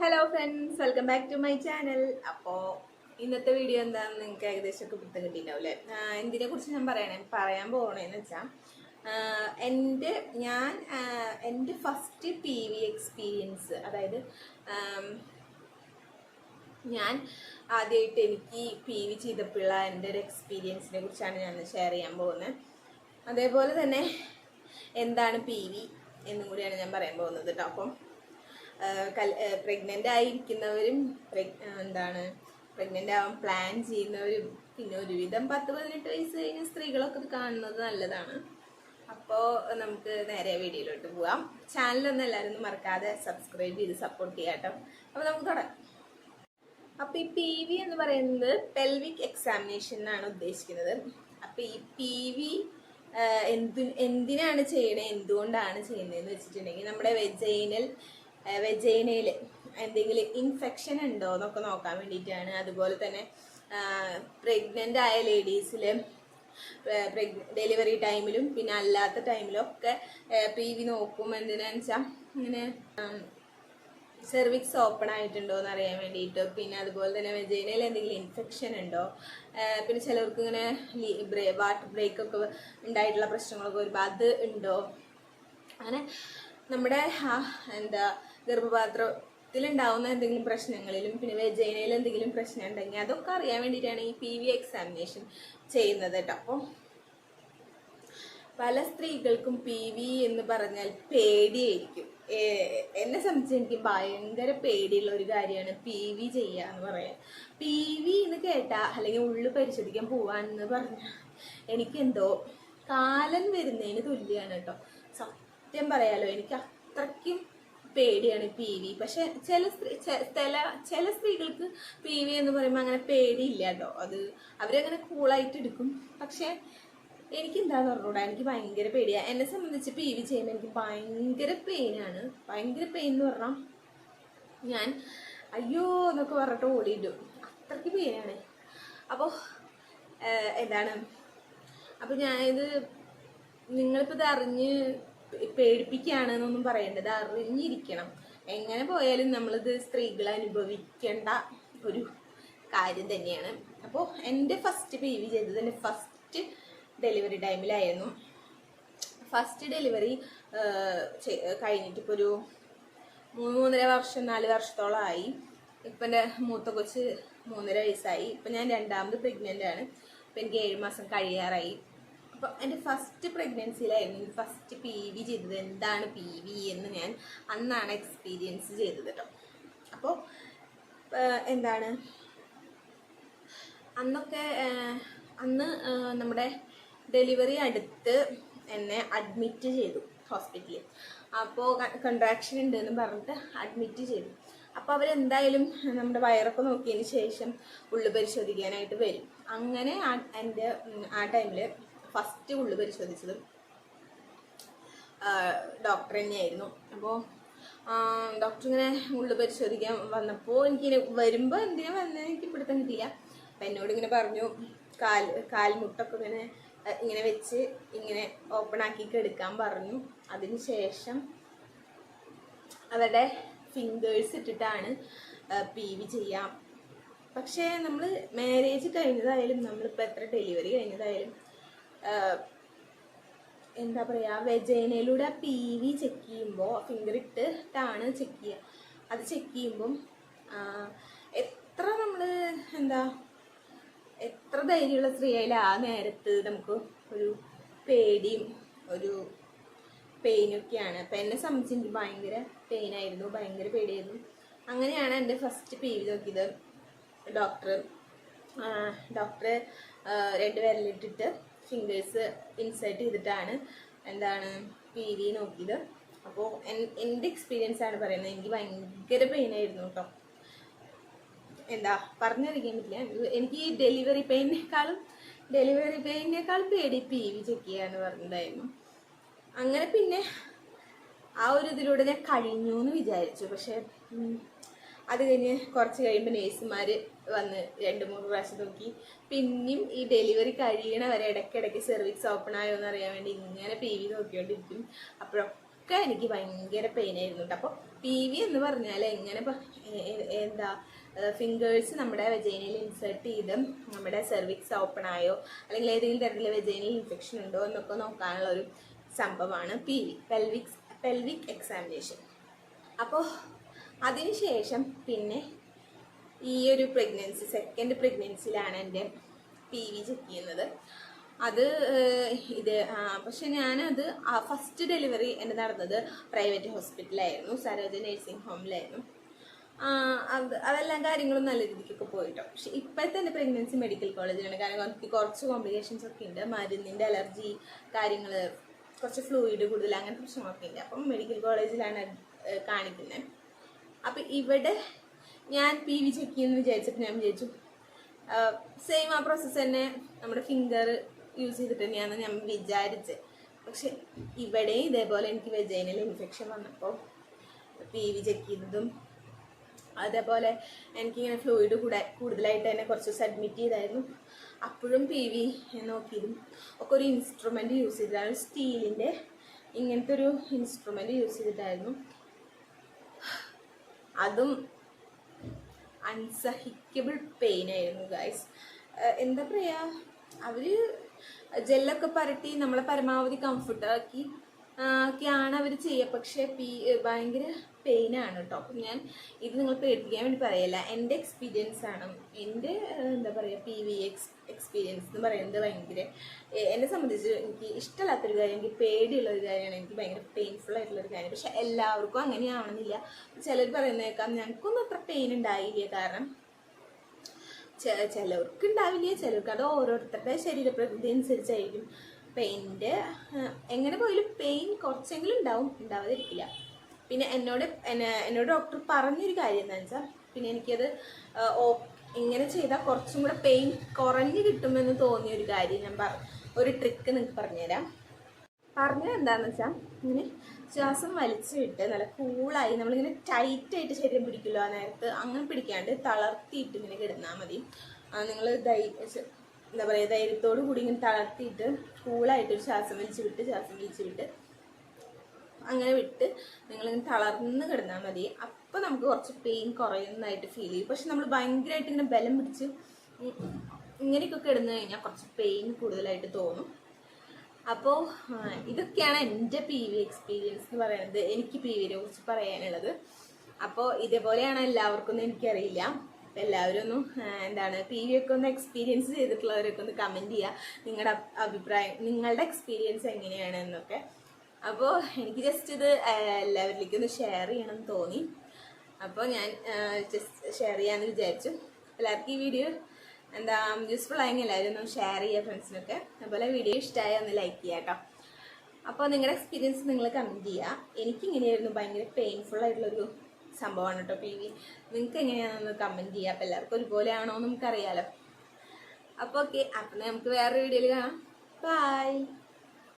Hello friends, welcome back to my channel. അപ്പോൾ ഇന്നത്തെ video എന്താണെന്ന് നിങ്ങൾക്ക് ഏകദേശമൊക്കെ പിടുത്തം കിട്ടിയിട്ടുണ്ടാവില്ലേ? എന്തിനെ കുറിച്ച് ഞാൻ പറയാൻ പോകണേന്ന് വെച്ചാൽ എൻ്റെ ഫസ്റ്റ് PV എക്സ്പീരിയൻസ്, അതായത് ഞാൻ ആദ്യമായിട്ട് എനിക്ക് PV ചെയ്തപ്പോഴുള്ള എൻ്റെ ഒരു എക്സ്പീരിയൻസിനെ കുറിച്ചാണ് ഞാൻ ഷെയർ ചെയ്യാൻ പോകുന്നത്. അതേപോലെ തന്നെ എന്താണ് PV എന്നും കൂടിയാണ് ഞാൻ പറയാൻ പോകുന്നത് കേട്ടോ. അപ്പം പ്രഗ്നൻ്റ് ആയിരിക്കുന്നവരും പ്രഗ്നൻ്റ് ആവാൻ പ്ലാൻ ചെയ്യുന്നവരും പിന്നെ ഒരുവിധം 10-18 വയസ്സ് കഴിഞ്ഞ സ്ത്രീകളൊക്കെ ഇത് കാണുന്നത് നല്ലതാണ്. അപ്പോൾ നമുക്ക് നേരെ വീഡിയോയിലോട്ട് പോവാം. ചാനലൊന്നും എല്ലാവരും മറക്കാതെ സബ്സ്ക്രൈബ് ചെയ്ത് സപ്പോർട്ട് ചെയ്യാം കേട്ടോ. അപ്പോൾ നമുക്ക് തുടങ്ങാം. അപ്പോൾ ഈ PV എന്ന് പറയുന്നത് പെൽവിക് എക്സാമിനേഷൻ എന്നാണ് ഉദ്ദേശിക്കുന്നത്. അപ്പോൾ ഈ PV എന്തിനാണ് ചെയ്യണത്, എന്തുകൊണ്ടാണ് ചെയ്യുന്നതെന്ന് വെച്ചിട്ടുണ്ടെങ്കിൽ നമ്മുടെ വെജൈനയിൽ എന്തെങ്കിലും ഇൻഫെക്ഷൻ ഉണ്ടോ എന്നൊക്കെ നോക്കാൻ വേണ്ടിയിട്ടാണ്. അതുപോലെ തന്നെ പ്രഗ്നൻ്റ് ആയ ലേഡീസിൽ ഡെലിവറി ടൈമിലും പിന്നെ അല്ലാത്ത ടൈമിലും ഒക്കെ PV നോക്കും. എന്തിനാന്ന് വെച്ചാൽ ഇങ്ങനെ സെർവിക്സ് ഓപ്പൺ ആയിട്ടുണ്ടോ എന്ന് അറിയാൻ വേണ്ടിയിട്ട്, പിന്നെ അതുപോലെ തന്നെ വെജൈനയിൽ എന്തെങ്കിലും ഇൻഫെക്ഷൻ ഉണ്ടോ, പിന്നെ ചിലർക്ക് ഇങ്ങനെ വാട്ടർ ബ്രേക്ക് ഒക്കെ ഉണ്ടായിട്ടുള്ള പ്രശ്നങ്ങളൊക്കെ വരുമ്പോൾ അത് ഉണ്ടോ, അങ്ങനെ നമ്മുടെ ഗർഭപാത്രത്തിലുണ്ടാവുന്ന എന്തെങ്കിലും പ്രശ്നങ്ങളിലും പിന്നെ വെജൈനയിൽ എന്തെങ്കിലും പ്രശ്നം ഉണ്ടെങ്കിൽ അതൊക്കെ അറിയാൻ വേണ്ടിയിട്ടാണ് ഈ PV എക്സാമിനേഷൻ ചെയ്യുന്നത് കേട്ടോ. അപ്പോൾ പല സ്ത്രീകൾക്കും PV എന്ന് പറഞ്ഞാൽ പേടിയായിരിക്കും. എന്നെ സംബന്ധിച്ച് എനിക്ക് ഭയങ്കര പേടിയുള്ള ഒരു കാര്യമാണ് PV ചെയ്യുക എന്ന് പറയാൻ. PV എന്ന് കേട്ടാൽ അല്ലെങ്കിൽ ഉള്ളു പരിശോധിക്കാൻ പോവാന്ന് പറഞ്ഞാൽ എനിക്കെന്തോ കാലൻ വരുന്നതിന് തുല്യമാണ് കേട്ടോ. സത്യം പറയാലോ, എനിക്ക് അത്രയ്ക്കും പേടിയാണ് PV. പക്ഷെ ചില സ്ത്രീകൾക്ക് PV എന്ന് പറയുമ്പോൾ അങ്ങനെ പേടിയില്ല കേട്ടോ. അത് അവരങ്ങനെ കൂളായിട്ട് എടുക്കും. പക്ഷെ എനിക്ക് എന്താന്ന് പറഞ്ഞൂടാ, എനിക്ക് ഭയങ്കര പേടിയാണ്. എന്നെ സംബന്ധിച്ച് PV ചെയ്യുമ്പോൾ എനിക്ക് ഭയങ്കര പെയിനാണ്. ഭയങ്കര പെയിൻ എന്ന് പറഞ്ഞാൽ ഞാൻ അയ്യോ എന്നൊക്കെ പറഞ്ഞിട്ട് ഓടിയിട്ടു, അത്രയ്ക്ക് പെയിനാണ്. അപ്പോൾ അപ്പോൾ ഞാനിത് നിങ്ങളിപ്പോൾ ഇത് അറിഞ്ഞ് പേടിപ്പിക്കുകയാണെന്നൊന്നും പറയേണ്ടത്, അറിഞ്ഞിരിക്കണം. എങ്ങനെ പോയാലും നമ്മളിത് സ്ത്രീകൾ അനുഭവിക്കേണ്ട ഒരു കാര്യം തന്നെയാണ്. അപ്പോൾ എൻ്റെ ഫസ്റ്റ് PV ചെയ്തത് എൻ്റെ ഫസ്റ്റ് ഡെലിവറി ടൈമിലായിരുന്നു. ഫസ്റ്റ് ഡെലിവറി കഴിഞ്ഞിട്ടിപ്പോൾ ഒരു 3-3.5 വർഷം 4 വർഷത്തോളമായി. ഇപ്പം എൻ്റെ മൂത്ത കൊച്ച് 3.5 വയസ്സായി. ഇപ്പം ഞാൻ രണ്ടാമത് പ്രഗ്നൻ്റ് ആണ്. ഇപ്പം എനിക്ക് 7 മാസം കഴിയാറായി. അപ്പോൾ എൻ്റെ ഫസ്റ്റ് പ്രഗ്നൻസിയിലായിരുന്നു ഫസ്റ്റ് PV ചെയ്തത്. എന്താണ് PV എന്ന് ഞാൻ അന്നാണ് എക്സ്പീരിയൻസ് ചെയ്തത് കേട്ടോ. അപ്പോൾ അന്ന് നമ്മുടെ ഡെലിവറി അടുത്ത് എന്നെ അഡ്മിറ്റ് ചെയ്തു ഹോസ്പിറ്റലിൽ. അപ്പോൾ കൺട്രാക്ഷൻ ഉണ്ടെന്ന് പറഞ്ഞിട്ട് അഡ്മിറ്റ് ചെയ്തു. അപ്പോൾ അവരെന്തായാലും നമ്മുടെ വയറൊക്കെ നോക്കിയതിന് ശേഷം ഉള്ളു പരിശോധിക്കാനായിട്ട് വരും. അങ്ങനെ എൻ്റെ ആ ടൈമിൽ ഫസ്റ്റ് ഉള്ളു പരിശോധിച്ചത് ഡോക്ടർ തന്നെയായിരുന്നു. അപ്പോൾ ഡോക്ടർ ഇങ്ങനെ ഉള്ളു പരിശോധിക്കാൻ വന്നപ്പോൾ എനിക്കിങ്ങനെ വരുമ്പോൾ എന്തിനാ വന്നത് എനിക്ക് പിടുത്തം കിട്ടിയില്ല. അപ്പം എന്നോട് ഇങ്ങനെ പറഞ്ഞു, കാൽമുട്ടൊക്കെ ഇങ്ങനെ വെച്ച് ഇങ്ങനെ ഓപ്പൺ ആക്കി എടുക്കാൻ പറഞ്ഞു. അതിന് ശേഷം അവരുടെ ഫിംഗേഴ്സ് ഇട്ടിട്ടാണ് PV ചെയ്യാം. പക്ഷേ നമ്മൾ മാരേജ് കഴിഞ്ഞതായാലും നമ്മളിപ്പോൾ എത്ര ഡെലിവറി കഴിഞ്ഞതായാലും എന്താ പറയുക, വെജൈനയിലൂടെ PV ചെക്ക് ചെയ്യുമ്പോൾ ഫിംഗർ ഇട്ടിട്ടാണ് ചെക്ക് ചെയ്യുക. അത് ചെക്ക് ചെയ്യുമ്പം എത്ര നമ്മൾ എത്ര ധൈര്യമുള്ള സ്ത്രീയായാലും ആ നേരത്ത് നമുക്ക് ഒരു പേടിയും ഒരു പെയിനൊക്കെയാണ്. അപ്പം എന്നെ സംബന്ധിച്ച് എനിക്ക് ഭയങ്കര പെയിനായിരുന്നു, ഭയങ്കര പേടിയായിരുന്നു. അങ്ങനെയാണ് എൻ്റെ ഫസ്റ്റ് PV നോക്കിയത്. ഡോക്ടർ 2 വിരലിട്ടിട്ട് ഫിംഗേഴ്സ് ഇൻസേർട്ട് ചെയ്തിട്ടാണ് PV നോക്കിയത്. അപ്പോൾ എൻ്റെ എക്സ്പീരിയൻസ് ആണ് പറയുന്നത്. എനിക്ക് ഭയങ്കര പെയിനായിരുന്നു കേട്ടോ. പറഞ്ഞറിയിക്കാൻ പറ്റില്ല. എനിക്ക് ഈ ഡെലിവറി പെയിനേക്കാൾ പേടി PV ചെക്ക് ചെയ്യാന്ന് പറഞ്ഞിട്ടുണ്ടായിരുന്നു. അങ്ങനെ പിന്നെ ആ ഒരു ഇതിലൂടെ ഞാൻ കഴിഞ്ഞു എന്ന് വിചാരിച്ചു. പക്ഷെ അത് കഴിഞ്ഞ് കുറച്ച് കഴിയുമ്പോൾ നേഴ്സുമാർ വന്ന് 2-3 പ്രാവശ്യം നോക്കി. പിന്നെയും ഈ ഡെലിവറി കഴിയണ വരെ ഇടയ്ക്കിടയ്ക്ക് സെർവിക്സ് ഓപ്പൺ ആയോ എന്ന് അറിയാൻ വേണ്ടി ഇങ്ങനെ PV നോക്കിക്കൊണ്ടിരിക്കും. അപ്പോഴൊക്കെ എനിക്ക് ഭയങ്കര പെയിനായിരുന്നു കേട്ടോ. അപ്പോൾ പി വി എന്ന് പറഞ്ഞാൽ എങ്ങനെ എന്താ ഫിംഗേഴ്സ് നമ്മുടെ വെജൈനയിൽ ഇൻസേർട്ട് ചെയ്ത് നമ്മുടെ സെർവിക്സ് ഓപ്പൺ ആയോ അല്ലെങ്കിൽ ഏതെങ്കിലും തരത്തിലുള്ള വെജൈനൽ ഇൻഫെക്ഷൻ ഉണ്ടോ എന്നൊക്കെ നോക്കാനുള്ള ഒരു സംഭവമാണ് പി വി, പെൽവിക് എക്സാമിനേഷൻ. അപ്പോൾ അതിനുശേഷം പിന്നെ ഈ ഒരു പ്രഗ്നൻസി, സെക്കൻഡ് പ്രഗ്നൻസിയിലാണ് എൻ്റെ പി വി ചെക്ക് ചെയ്യുന്നത്. അത് പക്ഷെ ഞാനത് ഫസ്റ്റ് ഡെലിവറി എൻ്റെ നടന്നത് പ്രൈവറ്റ് ഹോസ്പിറ്റലായിരുന്നു, സരോജ നഴ്സിംഗ് ഹോമിലായിരുന്നു. അതെല്ലാം കാര്യങ്ങളും നല്ല രീതിക്കൊക്കെ പോയിട്ടോ. പക്ഷെ ഇപ്പോഴത്തെ എൻ്റെ പ്രഗ്നൻസി മെഡിക്കൽ കോളേജിലാണ്. കാരണം എനിക്ക് കുറച്ച് കോംപ്ലിക്കേഷൻസ് ഒക്കെ ഉണ്ട്, മരുന്നിൻ്റെ അലർജി കാര്യങ്ങൾ, കുറച്ച് ഫ്ലൂയിഡ് കൂടുതൽ, അങ്ങനത്തെ പ്രശ്നങ്ങളൊക്കെ ഉണ്ട്. അപ്പം മെഡിക്കൽ കോളേജിലാണ് കാണിക്കുന്നത്. അപ്പം ഇവിടെ ഞാൻ പി വി ചെക്ക് ചെയ്യുമെന്ന് വിചാരിച്ചപ്പോൾ ഞാൻ വിചാരിച്ചു സെയിം ആ പ്രോസസ്സ് തന്നെ നമ്മുടെ ഫിംഗർ യൂസ് ചെയ്തിട്ട് തന്നെയാണ് ഞാൻ വിചാരിച്ചത്. പക്ഷെ ഇവിടെ ഇതേപോലെ എനിക്ക് വെജൈനൽ ഇൻഫെക്ഷൻ വന്നപ്പോൾ പി വി ചെക്ക് ചെയ്തതും അതേപോലെ എനിക്കിങ്ങനെ ഫ്ലൂയിഡ് കൂടുതലായിട്ട് തന്നെ കുറച്ച് ദിവസം അഡ്മിറ്റ് ചെയ്തായിരുന്നു. അപ്പോഴും പി വി നോക്കിയതും ഒക്കെ ഒരു ഇൻസ്ട്രുമെൻ്റ് യൂസ് ചെയ്തിട്ടാണ്, സ്റ്റീലിൻ്റെ ഇങ്ങനത്തെ ഒരു ഇൻസ്ട്രുമെൻ്റ് യൂസ് ചെയ്തിട്ടായിരുന്നു. അതും അൺസഹിക്കബിൾ പെയിൻ ആയിരുന്നു ഗൈസ്. എന്താ പറയുക, അവർ ജെല്ലൊക്കെ പരട്ടി നമ്മളെ പരമാവധി കംഫർട്ടാക്കി ഒക്കെയാണ് അവർ ചെയ്യുക. പക്ഷേ ഭയങ്കര പെയിനാണ് കേട്ടോ. അപ്പം ഞാൻ ഇത് നിങ്ങൾ പേടിപ്പിക്കാൻ വേണ്ടി പറയല്ല, എൻ്റെ എക്സ്പീരിയൻസ് ആണ്. എൻ്റെ എന്താ പറയുക പി വി എക്സ്പീരിയൻസ് എന്ന് പറയുന്നത് ഭയങ്കര, എന്നെ സംബന്ധിച്ച് എനിക്ക് ഇഷ്ടമല്ലാത്തൊരു കാര്യം, എനിക്ക് പേടിയുള്ളൊരു കാര്യമാണ്, എനിക്ക് ഭയങ്കര പെയിൻഫുൾ ആയിട്ടുള്ളൊരു കാര്യം. പക്ഷെ എല്ലാവർക്കും അങ്ങനെയാണെന്നില്ല. ചിലർ പറയുന്നേക്കാം ഞങ്ങൾക്കൊന്നും അത്ര പെയിൻ ഉണ്ടായില്ല, കാരണം ചിലർക്ക് ഉണ്ടാവില്ല, ചിലർക്ക് അത് ഓരോരുത്തരുടെ ശരീരപ്രകൃതി അനുസരിച്ചായിരിക്കും. പെയിൻ്റെ എങ്ങനെ പോയാലും പെയിൻ കുറച്ചെങ്കിലും ഉണ്ടാവാതിരിക്കില്ല. പിന്നെ എന്നോട് ഡോക്ടർ പറഞ്ഞൊരു കാര്യം എന്താണെന്ന് വെച്ചാൽ, പിന്നെ എനിക്കത് ഇങ്ങനെ ചെയ്താൽ കുറച്ചും കൂടെ പെയിൻ കുറഞ്ഞു കിട്ടുമെന്ന് തോന്നിയൊരു കാര്യം ഞാൻ ഒരു ട്രിക്ക് നിങ്ങൾക്ക് പറഞ്ഞുതരാം. പറഞ്ഞത് എന്താണെന്ന് വെച്ചാൽ, ഇങ്ങനെ ശ്വാസം വലിച്ചു വിട്ട് നല്ല കൂളായി നമ്മളിങ്ങനെ ടൈറ്റായിട്ട് ശരീരം പിടിക്കില്ലോ ആ നേരത്ത്, അങ്ങനെ പിടിക്കാണ്ട് തളർത്തിയിട്ട് ഇങ്ങനെ കിടന്നാൽ മതി. നിങ്ങൾ എന്താ പറയുക ധൈര്യത്തോടു കൂടി ഇങ്ങനെ തളർത്തിയിട്ട് കൂളായിട്ടൊരു ശ്വാസം വലിച്ചു വിട്ട് അങ്ങനെ വിട്ട് നിങ്ങളിങ്ങനെ തളർന്ന് കിടന്നാൽ മതി. അപ്പോൾ നമുക്ക് കുറച്ച് പെയിൻ കുറയുന്നതായിട്ട് ഫീൽ ചെയ്യും. പക്ഷെ നമ്മൾ ഭയങ്കരമായിട്ട് ഇങ്ങനെ ബലം പിടിച്ച് ഇങ്ങനെയൊക്കെ കിടന്നു കഴിഞ്ഞാൽ കുറച്ച് പെയിൻ കൂടുതലായിട്ട് തോന്നും. അപ്പോൾ ഇതൊക്കെയാണ് എൻ്റെ പി വി എക്സ്പീരിയൻസ് എന്ന് പറയുന്നത്, എനിക്ക് പി വിയെ കുറിച്ച് പറയാനുള്ളത്. അപ്പോൾ ഇതേപോലെയാണ് എല്ലാവർക്കും ഒന്നും എനിക്കറിയില്ല. അപ്പോൾ എല്ലാവരും ഒന്നും എന്താണ് പി വി ഒക്കെ ഒന്ന് എക്സ്പീരിയൻസ് ചെയ്തിട്ടുള്ളവരൊക്കെ ഒന്ന് കമൻറ്റ് ചെയ്യുക, നിങ്ങളുടെ അഭിപ്രായം, നിങ്ങളുടെ എക്സ്പീരിയൻസ് എങ്ങനെയാണ് എന്നൊക്കെ. അപ്പോൾ എനിക്ക് ജസ്റ്റ് ഇത് എല്ലാവരിലേക്കും ഒന്ന് ഷെയർ ചെയ്യണമെന്ന് തോന്നി. അപ്പോൾ ഞാൻ ജസ്റ്റ് ഷെയർ ചെയ്യാമെന്ന് വിചാരിച്ചു. എല്ലാവർക്കും ഈ വീഡിയോ യൂസ്ഫുൾ ആയെങ്കിൽ എല്ലാവരും ഒന്ന് ഷെയർ ചെയ്യുക ഫ്രണ്ട്സിനൊക്കെ. അതുപോലെ വീഡിയോ ഇഷ്ടമായ ഒന്ന് ലൈക്ക് ചെയ്യുക കേട്ടോ. അപ്പോൾ നിങ്ങളുടെ എക്സ്പീരിയൻസ് നിങ്ങൾ കമൻറ്റ് ചെയ്യുക. എനിക്കിങ്ങനെയായിരുന്നു, ഭയങ്കര പെയിൻഫുൾ ആയിട്ടുള്ളൊരു സംഭവമാണ് കേട്ടോ പി വി. നിങ്ങൾക്ക് എങ്ങനെയാണെന്ന് കമൻറ്റ് ചെയ്യുക. അപ്പോൾ എല്ലാവർക്കും ഒരുപോലെ ആണോ എന്ന് നമുക്കറിയാമല്ലോ. അപ്പോൾ ഓക്കെ, അപ്പം നമുക്ക് വേറൊരു വീഡിയോയിൽ കാണാം. ബൈ.